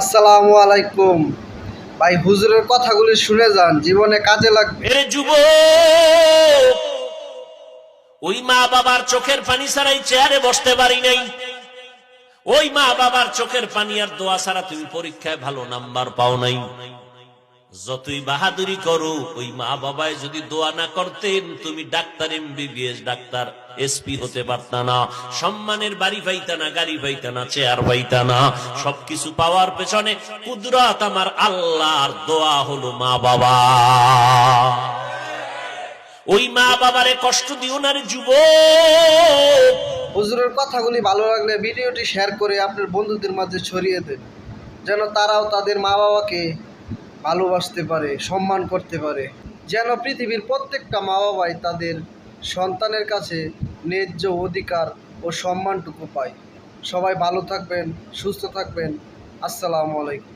আসসালামু আলাইকুম। ভাই হুজুরের কথাগুলি শুনে যান, জীবনে কাজে লাগবে। এ যুবক, ওই মা বাবার চোখের পানি ছাড়াই চেয়ারে বসতে পারি নাই। ওই মা বাবার চোখের পানি আর দোয়া ছাড়া তুমি পরীক্ষায় ভালো নাম্বার পাও নাই। যতই বাহাদুরি করো, ওই মা বাবায় যদি দোয়া না করতেন, তুমি ডাক্তার, এমবিবিএস ডাক্তার, এসপি হতে পারতা না, সম্মানের বাড়ি পাইতা না, গাড়ি পাইতা না, চেয়ার পাইতা না। সবকিছু পাওয়ার পেছনে কুদরত আমার আল্লাহর, দোয়া হলো মা বাবা। ওই মা বাবারে কষ্ট দিও না রে যুবক। হুজুরের কথাগুলি ভালো লাগলে ভিডিওটি শেয়ার করে আপনার বন্ধুদের মাঝে ছড়িয়ে দেন, যেন তারাও তাদের মা বাবাকে ভালোবাসতে পারে, সম্মান করতে পারে, যেন পৃথিবীর প্রত্যেকটা মা বাবাই তাদের সন্তানের কাছে ন্যায্য অধিকার ও সম্মানটুকু পায়। সবাই ভালো থাকবেন, সুস্থ থাকবেন। আসসালামু আলাইকুম।